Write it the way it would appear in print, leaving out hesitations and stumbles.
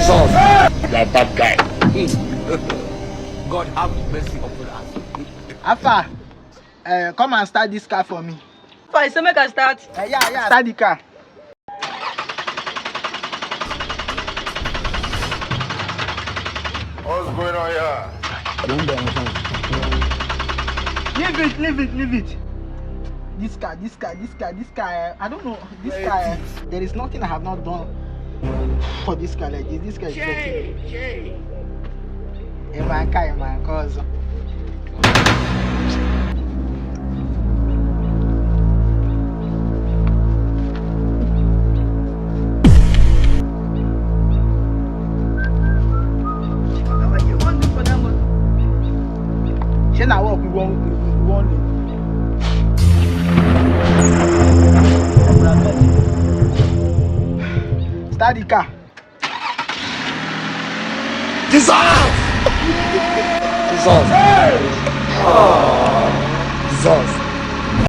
Jesus. You are a bad guy. God have mercy upon us. Alpha, come and start this car for me. Fine, so make I start. Yeah. Start the car. What's going on here? Leave it. This car. I don't know. This car. There is nothing I have not done for this car like this. This car is dirty. Man, cause. Now work we won't start the car. Jesus! Jesus! Oh, Jesus!